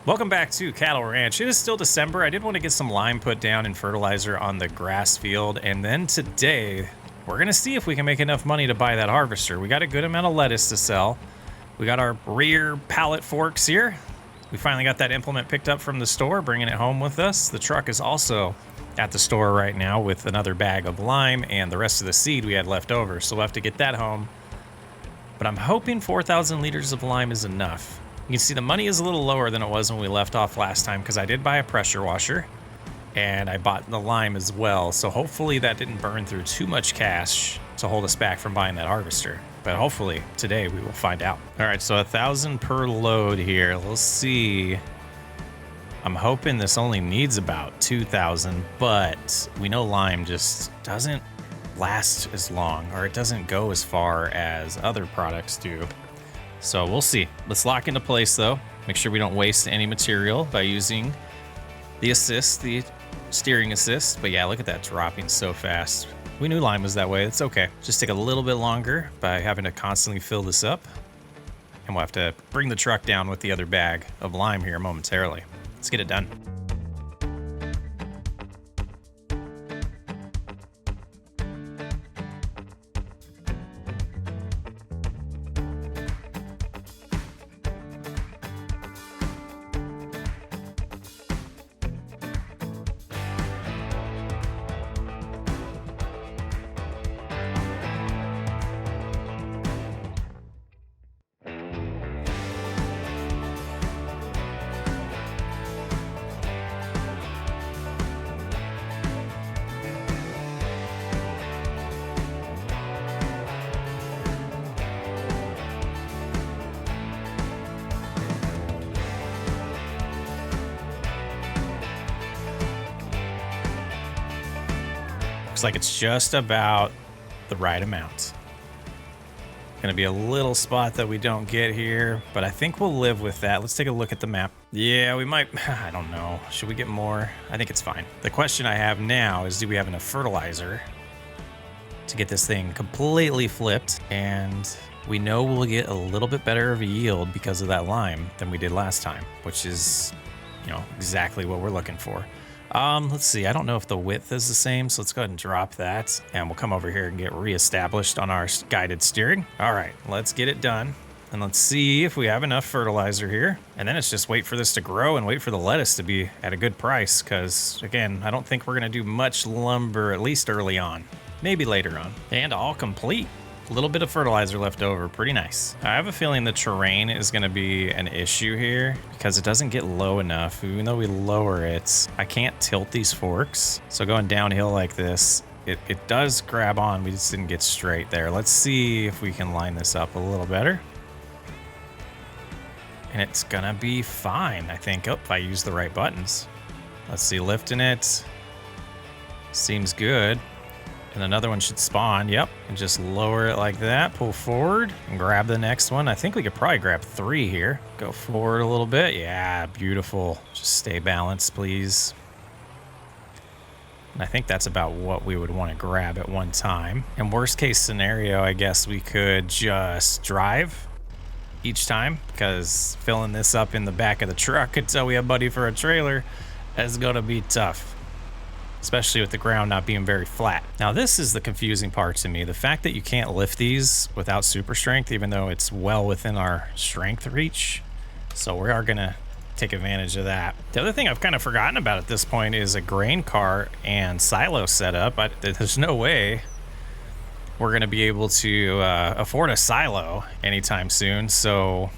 Welcome back to Cattle Ranch. It is still December. I did want to get some lime put down and fertilizer on the grass field. And then today, we're going to see if we can make enough money to buy that harvester. We got a good amount of lettuce to sell. We got our rear pallet forks here. We finally got that implement picked up from the store, bringing it home with us. The truck is also at the store right now with another bag of lime and the rest of the seed we had left over. So we'll have to get that home. But I'm hoping 4,000 liters of lime is enough. You can see the money is a little lower than it was when we left off last time because I did buy a pressure washer and I bought the lime as well. So hopefully that didn't burn through too much cash to hold us back from buying that harvester. But hopefully today we will find out. All right, so 1,000 per load here. Let's see. I'm hoping this only needs about 2,000, but we know lime just doesn't last as long, or it doesn't go as far as other products do. So we'll see. Let's lock into place though. Make sure we don't waste any material by using the assist, the steering assist. But yeah, look at that dropping so fast. We knew lime was that way. It's okay. Just take a little bit longer by having to constantly fill this up. And we'll have to bring the truck down with the other bag of lime here momentarily. Let's get it done. Looks like it's just about the right amount. Gonna be a little spot that we don't get here, but I think we'll live with that. Let's take a look at the map. Yeah, we might, I don't know. Should we get more? I think it's fine. The question I have now is, do we have enough fertilizer to get this thing completely flipped? And we know we'll get a little bit better of a yield because of that lime than we did last time, which is, you know, exactly what we're looking for. Let's see. I don't know if the width is the same, so let's go ahead and drop that, and we'll come over here and get reestablished on our guided steering. All right, let's get it done, and let's see if we have enough fertilizer here. And then it's just wait for this to grow and wait for the lettuce to be at a good price, because again, I don't think we're gonna do much lumber, at least early on, maybe later on. And all complete. A little bit of fertilizer left over, pretty nice. I have a feeling the terrain is gonna be an issue here because it doesn't get low enough. Even though we lower it, I can't tilt these forks. So going downhill like this, it does grab on. We just didn't get straight there. Let's see if we can line this up a little better. And it's gonna be fine, I think. Oh, if I use the right buttons. Let's see, lifting it. Seems good. And another one should spawn, yep. And just lower it like that, pull forward, and grab the next one. I think we could probably grab 3 here. Go forward a little bit. Yeah, beautiful. Just stay balanced, please. And I think that's about what we would want to grab at one time. And worst case scenario, I guess we could just drive each time, because filling this up in the back of the truck until we have money for a trailer is gonna be tough. Especially with the ground not being very flat. Now this is the confusing part to me. The fact that you can't lift these without super strength, even though it's well within our strength reach. So we are gonna take advantage of that. The other thing I've kind of forgotten about at this point is a grain cart and silo setup. There's no way we're gonna be able to afford a silo anytime soon. So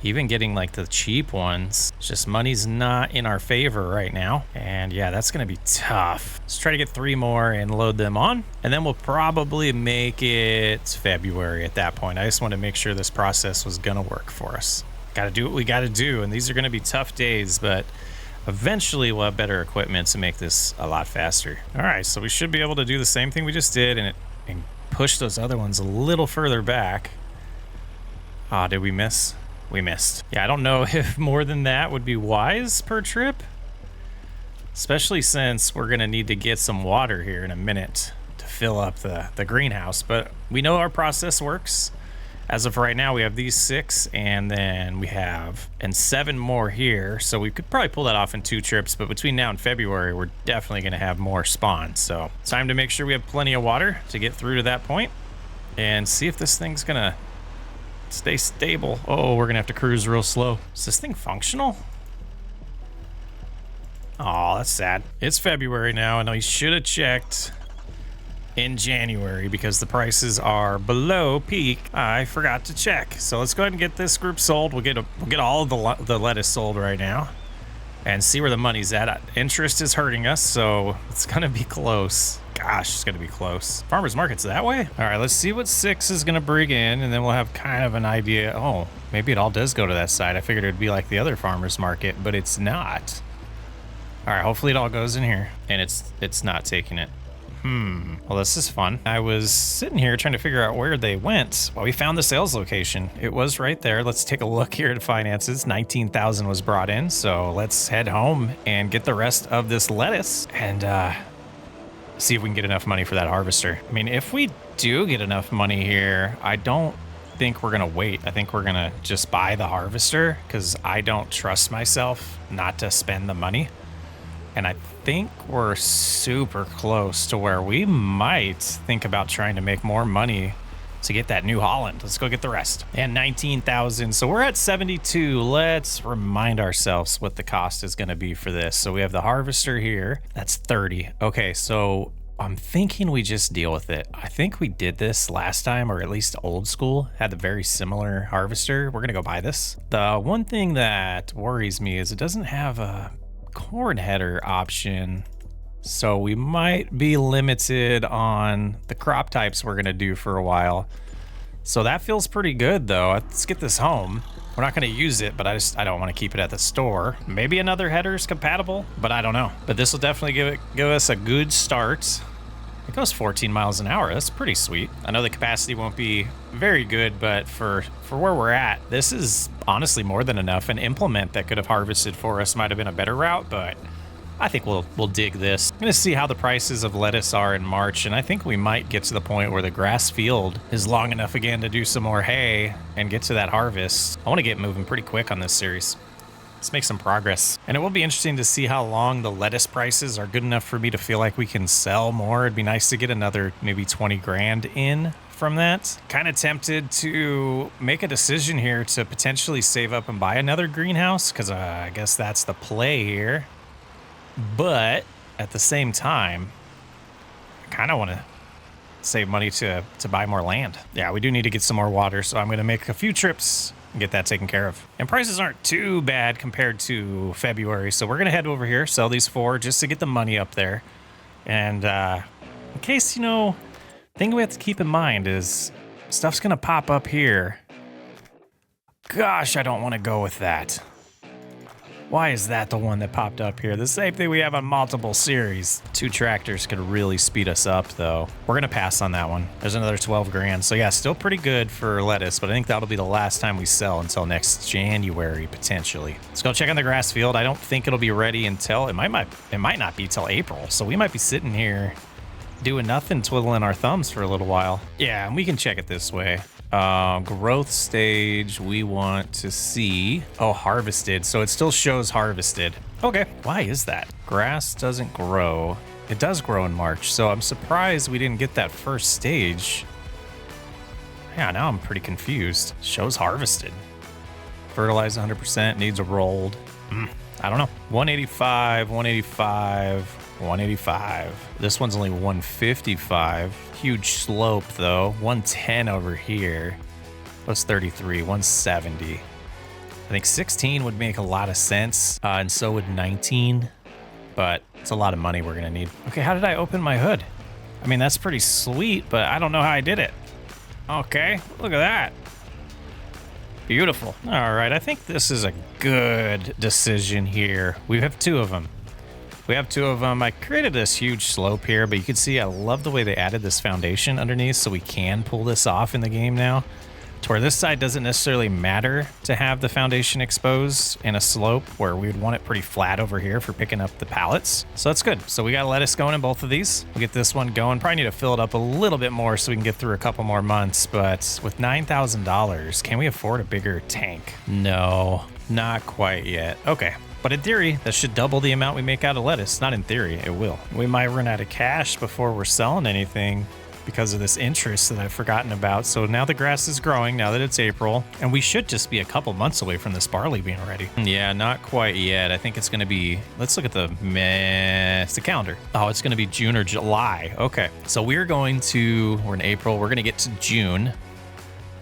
even getting like the cheap ones, just money's not in our favor right now. And yeah, that's gonna be tough. Let's try to get 3 more and load them on. And then we'll probably make it February at that point. I just want to make sure this process was gonna work for us. Gotta do what we gotta do. And these are gonna be tough days, but eventually we'll have better equipment to make this a lot faster. All right, so we should be able to do the same thing we just did and push those other ones a little further back. Ah, did we miss? We missed. Yeah, I don't know if more than that would be wise per trip, especially since we're gonna need to get some water here in a minute to fill up the greenhouse. But we know our process works. As of right now, we have these 6, and then we have 7 more here. So we could probably pull that off in 2 trips, but between now and February, we're definitely going to have more spawns. So it's time to make sure we have plenty of water to get through to that point and see if this thing's going to stay stable. Oh, we're going to have to cruise real slow. Is this thing functional? Oh, that's sad. It's February now. I know you should have checked in January because the prices are below peak. I forgot to check. So let's go ahead and get this group sold. We'll get all of the lettuce sold right now and see where the money's at. Interest is hurting us, so it's gonna be close. Gosh, it's gonna be close. Farmers market's that way. All right, let's see what 6 is gonna bring in, and then we'll have kind of an idea. Oh, maybe it all does go to that side. I figured it'd be like the other farmers market, but it's not. All right, hopefully it all goes in here, and it's not taking it. Well, this is fun. I was sitting here trying to figure out where they went. Well, we found the sales location. It was right there. Let's take a look here at finances. 19,000 was brought in. So let's head home and get the rest of this lettuce and see if we can get enough money for that harvester. I mean, if we do get enough money here, I don't think we're going to wait. I think we're going to just buy the harvester because I don't trust myself not to spend the money. And I think we're super close to where we might think about trying to make more money to get that New Holland. Let's go get the rest. And 19,000. So we're at 72. Let's remind ourselves what the cost is going to be for this. So we have the harvester here. That's 30. Okay, so I'm thinking we just deal with it. I think we did this last time, or at least old school had a very similar harvester. We're going to go buy this. The one thing that worries me is it doesn't have a corn header option, so we might be limited on the crop types we're gonna do for a while. So that feels pretty good though. Let's get this home. We're not gonna use it, but I don't want to keep it at the store. Maybe another header is compatible, but I don't know. But this will definitely give us a good start. It goes 14 miles an hour. That's pretty sweet. I know the capacity won't be very good, but for where we're at, this is honestly more than enough. An implement that could have harvested for us might have been a better route, but I think we'll dig this. I'm gonna see how the prices of lettuce are in March, and I think we might get to the point where the grass field is long enough again to do some more hay and get to that harvest. I want to get moving pretty quick on this series. Let's make some progress. And it will be interesting to see how long the lettuce prices are good enough for me to feel like we can sell more. It'd be nice to get another maybe 20 grand in from that. Kind of tempted to make a decision here to potentially save up and buy another greenhouse because I guess that's the play here. But at the same time, I kind of want to save money to buy more land. Yeah, we do need to get some more water, so I'm going to make a few trips and get that taken care of. And prices aren't too bad compared to February, so we're gonna head over here, sell these 4 just to get the money up there. And in case, thing we have to keep in mind is stuff's gonna pop up here. Gosh, I don't want to go with that. Why is that the one that popped up here? The same thing we have on multiple series. 2 tractors could really speed us up though. We're gonna pass on that one. There's another 12 grand. So yeah, still pretty good for lettuce, but I think that'll be the last time we sell until next January, potentially. Let's go check on the grass field. I don't think it'll be ready until, it might not be till April. So we might be sitting here doing nothing, twiddling our thumbs for a little while. Yeah, and we can check it this way. Growth stage, we want to see, harvested. So it still shows harvested. Okay, why is that? Grass doesn't grow. It does grow in March, so I'm surprised we didn't get that first stage. Yeah, now I'm pretty confused. Shows harvested. Fertilized 100%, needs rolled. I don't know. 185, 185, 185. This one's only 155. Huge slope though. 110 over here. What's 33? 170. I think 16 would make a lot of sense, and so would 19. But it's a lot of money we're gonna need. Okay, how did I open my hood? I mean, that's pretty sweet, but I don't know how I did it. Okay, look at that. Beautiful. All right, I think this is a good decision here. We have 2 of them. I created this huge slope here, but you can see I love the way they added this foundation underneath so we can pull this off in the game now. to where this side doesn't necessarily matter to have the foundation exposed in a slope where we would want it pretty flat over here for picking up the pallets. So that's good. So we got lettuce going in both of these. We'll get this one going. Probably need to fill it up a little bit more so we can get through a couple more months. But with $9,000, can we afford a bigger tank? No, not quite yet. Okay. But in theory, that should double the amount we make out of lettuce. Not in theory, it will. We might run out of cash before we're selling anything because of this interest that I've forgotten about. So now the grass is growing, now that it's April, and we should just be a couple months away from this barley being ready. Yeah, not quite yet. I think it's going to be, let's look at it's the calendar. Oh, it's going to be June or July. Okay, so we're in April. We're going to get to June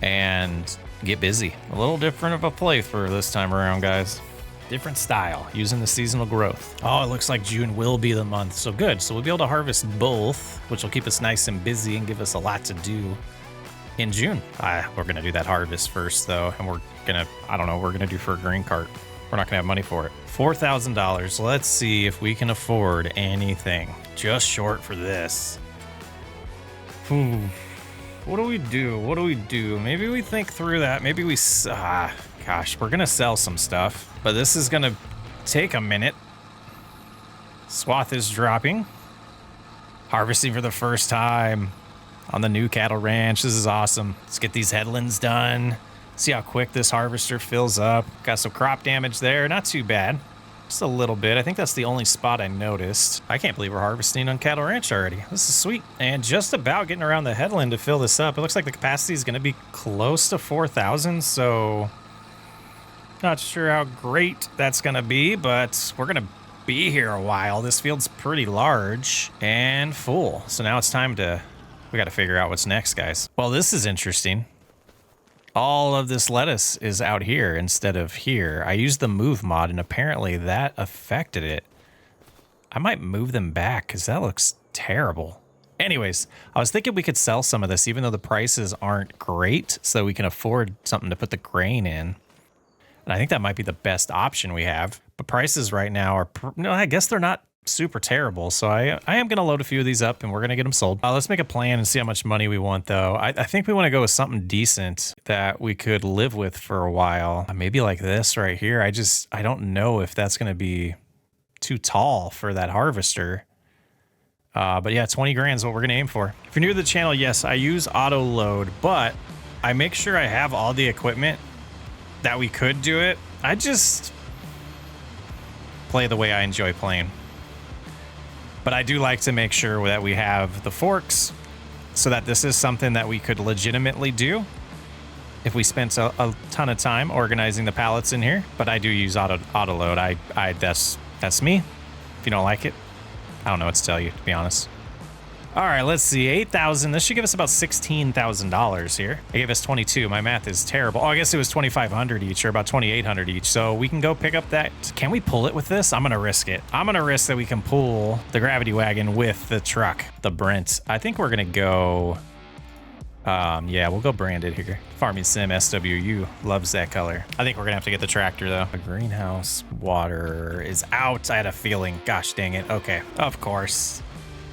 and get busy. A little different of a playthrough this time around, guys. Different style, using the seasonal growth. Oh, it looks like June will be the month, so good. So we'll be able to harvest both, which will keep us nice and busy and give us a lot to do in June. We're gonna do that harvest first though, and we're gonna, I don't know, we're gonna do for a grain cart. We're not gonna have money for it. $4,000, let's see if we can afford anything. Just short for this. What do we do? What do we do? Maybe we think through that. Maybe we, gosh, we're gonna sell some stuff, but this is gonna take a minute. Swath is dropping. Harvesting for the first time on the new cattle ranch. This is awesome. Let's get these headlands done. See how quick this harvester fills up. Got some crop damage there. Not too bad. Just a little bit. I think that's the only spot I noticed. I can't believe we're harvesting on cattle ranch already. This is sweet. And just about getting around the headland to fill this up. It looks like the capacity is going to be close to 4,000, so not sure how great that's going to be, but we're going to be here a while. This field's pretty large and full. So now it's time to, we got to figure out what's next, guys. Well, this is interesting. All of this lettuce is out here instead of here. I used the move mod and apparently that affected it. I might move them back because that looks terrible. Anyways, I was thinking we could sell some of this even though the prices aren't great so we can afford something to put the grain in. And I think that might be the best option we have. But prices right now are, no, I guess they're not super terrible. So I am going to load a few of these up and we're going to get them sold. Let's make a plan and see how much money we want though. I think we want to go with something decent that we could live with for a while. Maybe like this right here. I don't know if that's going to be too tall for that harvester. But yeah, 20 grand is what we're going to aim for. If you're new to the channel, yes, I use auto load, but I make sure I have all the equipment that we could do it. I just play the way I enjoy playing. But I do like to make sure that we have the forks so that this is something that we could legitimately do if we spent a ton of time organizing the pallets in here. But I do use auto load. That's me. If you don't like it, I don't know what to tell you, to be honest. All right, let's see, 8,000. This should give us about $16,000 here. It gave us 22. My math is terrible. Oh, I guess it was 2,500 each or about 2,800 each. So we can go pick up that. Can we pull it with this? I'm gonna risk it. I'm gonna risk that we can pull the gravity wagon with the truck, the Brent. I think we're gonna go, yeah, we'll go branded here. Farming Sim SWU, loves that color. I think we're gonna have to get the tractor though. The greenhouse water is out. I had a feeling, gosh dang it. Okay, of course.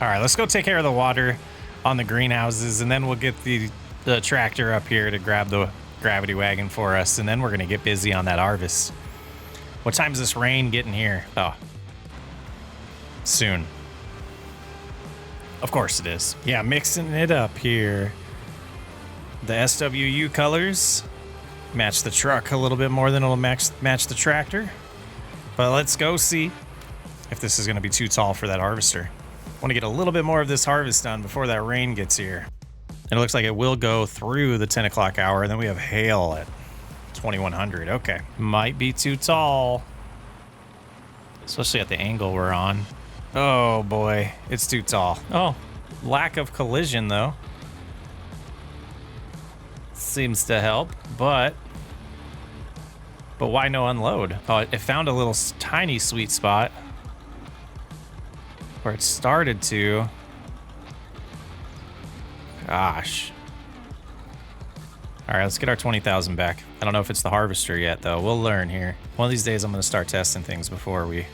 All right, let's go take care of the water on the greenhouses, and then we'll get the tractor up here to grab the gravity wagon for us, and then we're gonna get busy on that harvest. What time is this rain getting here? Oh, soon. Of course it is. Yeah, mixing it up here. The SWU colors match the truck a little bit more than it'll match the tractor. But let's go see if this is gonna be too tall for that harvester. Want to get a little bit more of this harvest done before that rain gets here. And it looks like it will go through the 10 o'clock hour, and then we have hail at 2100. Okay, might be too tall, especially at the angle we're on. Oh boy, it's too tall. Oh, lack of collision though seems to help, but why no unload? Oh, it found a little tiny sweet spot where it started to. Gosh. All right, let's get our 20,000 back. I don't know if it's the harvester yet though. We'll learn here. One of these days I'm gonna start testing things before we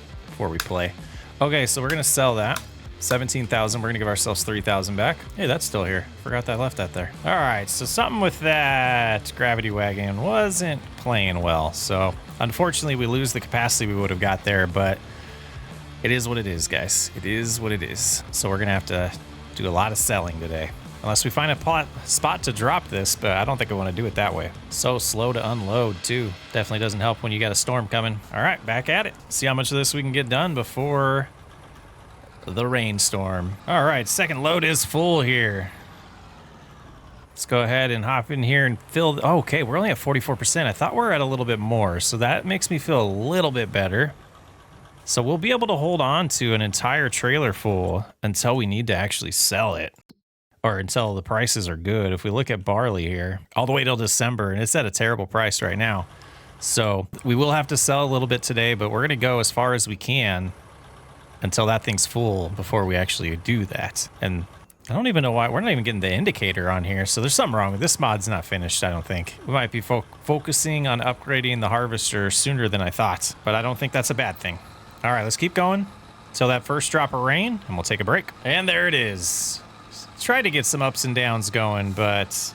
play. Okay, so we're gonna sell that. 17,000. We're going to give ourselves 3,000 back. Hey, that's still here. Forgot that I left that there. All right, so something with that gravity wagon wasn't playing well. So unfortunately, we lose the capacity we would have got there, but it is what it is, guys. It is what it is. So we're going to have to do a lot of selling today. Unless we find a spot to drop this, but I don't think I want to do it that way. So slow to unload, too. Definitely doesn't help when you got a storm coming. All right, back at it. See how much of this we can get done before the rainstorm. All right, second load is full here. Let's go ahead and hop in here and fill. Oh, okay, we're only at 44%. I thought we were at a little bit more, so that makes me feel a little bit better. So we'll be able to hold on to an entire trailer full until we need to actually sell it. Or until the prices are good. If we look at barley here, all the way till December, and it's at a terrible price right now. So we will have to sell a little bit today, but we're going to go as far as we can until that thing's full before we actually do that. And I don't even know why. We're not even getting the indicator on here. So there's something wrong with this. Mod's not finished, I don't think. We might be focusing on upgrading the harvester sooner than I thought, but I don't think that's a bad thing. All right, let's keep going till that first drop of rain, and we'll take a break. And there it is. Try to get some ups and downs going, but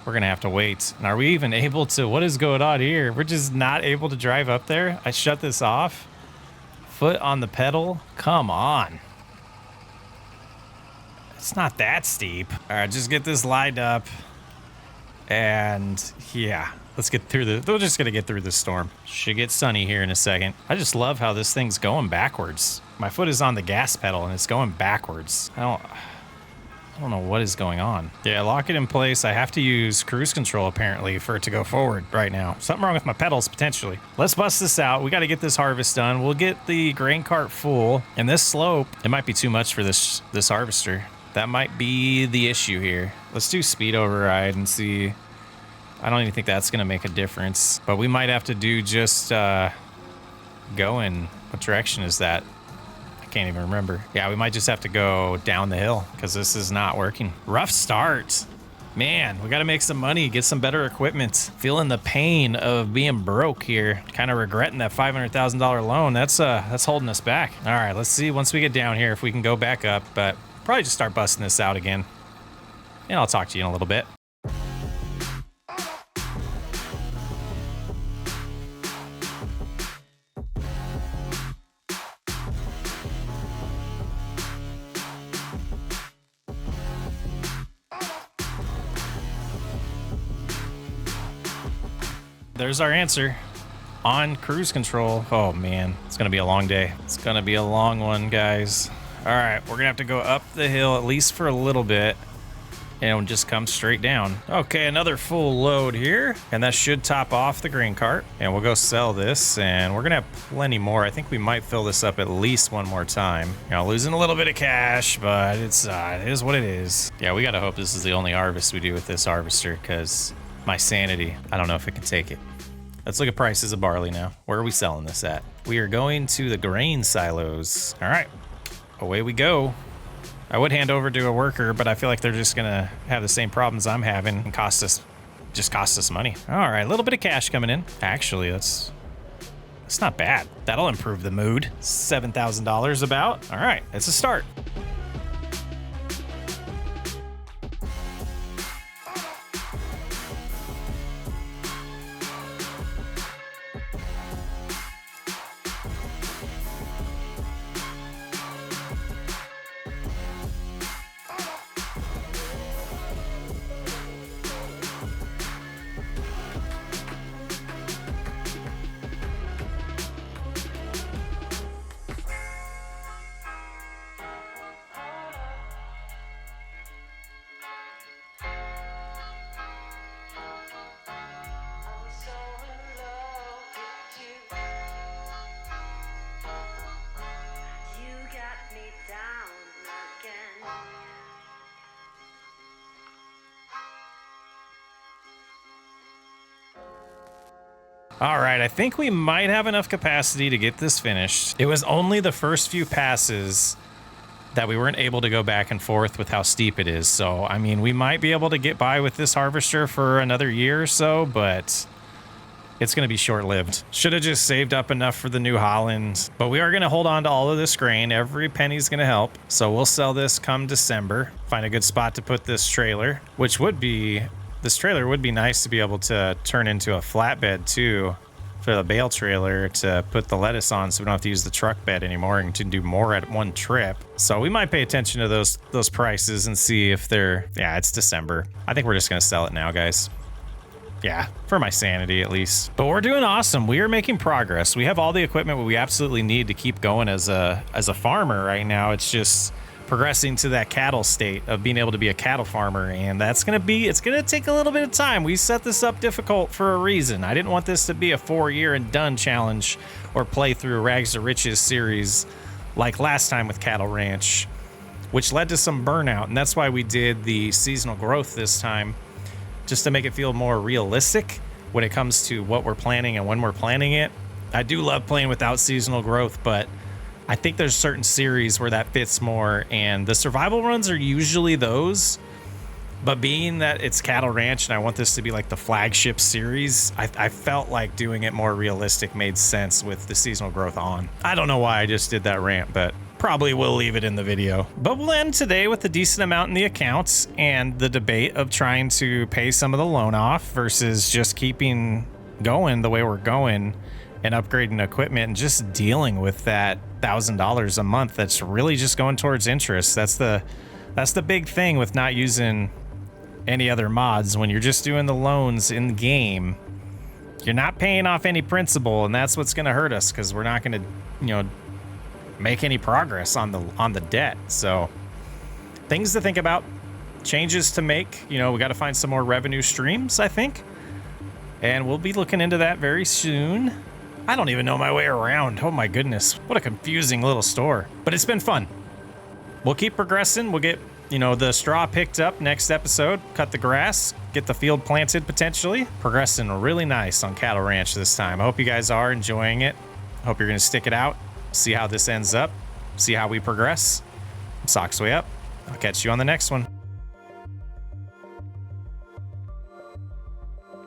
we're gonna have to wait. And are we even able to? What is going on here? We're just not able to drive up there. I shut this off. Foot on the pedal. Come on. It's not that steep. All right, just get this lined up. And yeah, let's get through we're just gonna get through this storm. Should get sunny here in a second. I just love how this thing's going backwards. My foot is on the gas pedal and it's going backwards. I don't know what is going on. Yeah, lock it in place. I have to use cruise control apparently for it to go forward right now. Something wrong with my pedals potentially. Let's bust this out. We got to get this harvest done. We'll get the grain cart full. And this slope, it might be too much for this harvester. That might be the issue here. Let's do speed override and see. I don't even think that's going to make a difference. But we might have to do just go in. What direction is that? Can't even remember. Yeah, we might just have to go down the hill because this is not working. Rough start. Man, we got to make some money, get some better equipment. Feeling the pain of being broke here. Kind of regretting that $500,000 loan. That's holding us back. All right, let's see once we get down here if we can go back up, but probably just start busting this out again. And I'll talk to you in a little bit. There's our answer on cruise control. Oh man, it's gonna be a long day. It's gonna be a long one, guys. All right, we're gonna have to go up the hill at least for a little bit and just come straight down. Okay, another full load here, and that should top off the grain cart. And we'll go sell this, and we're gonna have plenty more. I think we might fill this up at least one more time. You know, losing a little bit of cash, but it is what it is. Yeah, we gotta hope this is the only harvest we do with this harvester, because my sanity, I don't know if it can take it. Let's look at prices of barley now. Where are we selling this at? We are going to the grain silos. All right, away we go. I would hand over to a worker, but I feel like they're just gonna have the same problems I'm having and cost us money. All right, a little bit of cash coming in. Actually, that's not bad. That'll improve the mood. $7,000 about. All right, it's a start. All right, I think we might have enough capacity to get this finished. It was only the first few passes that we weren't able to go back and forth with how steep it is. So, I mean, we might be able to get by with this harvester for another year or so, but it's going to be short-lived. Should have just saved up enough for the New Holland, but we are going to hold on to all of this grain. Every penny's going to help. So we'll sell this come December. Find a good spot to put this trailer, which would be, this trailer would be nice to be able to turn into a flatbed too, for the bale trailer to put the lettuce on, so we don't have to use the truck bed anymore and to do more at one trip. So we might pay attention to those prices and see if they're, yeah, it's December. I think we're just going to sell it now, guys. Yeah, for my sanity at least. But we're doing awesome. We are making progress. We have all the equipment we absolutely need to keep going as a farmer right now. It's just progressing to that cattle state of being able to be a cattle farmer, and that's gonna be, it's gonna take a little bit of time. We set this up difficult for a reason. I didn't want this to be a 4-year and done challenge or play through Rags to Riches series like last time with Cattle Ranch, which led to some burnout, and that's why we did the seasonal growth this time, just to make it feel more realistic when it comes to what we're planning and when we're planning it. I do love playing without seasonal growth, but I think there's certain series where that fits more, and the survival runs are usually those. But being that it's Cattle Ranch and I want this to be like the flagship series, I felt like doing it more realistic made sense with the seasonal growth on. I don't know why I just did that rant, but probably will leave it in the video. But we'll end today with a decent amount in the accounts and the debate of trying to pay some of the loan off versus just keeping going the way we're going and upgrading equipment and just dealing with that $1,000 a month that's really just going towards interest. That's the big thing with not using any other mods. When you're just doing the loans in the game, you're not paying off any principal, and that's what's going to hurt us, because we're not going to, you know, make any progress on the debt. So things to think about, changes to make. You know, we got to find some more revenue streams, I think, and we'll be looking into that very soon. I don't even know my way around. Oh my goodness, what a confusing little store. But it's been fun. We'll keep progressing. We'll get, you know, the straw picked up next episode, cut the grass, get the field planted potentially. Progressing really nice on Cattle Ranch this time. I hope you guys are enjoying it. Hope you're gonna stick it out, see how this ends up, see how we progress. I'm Socksway up. I'll catch you on the next one.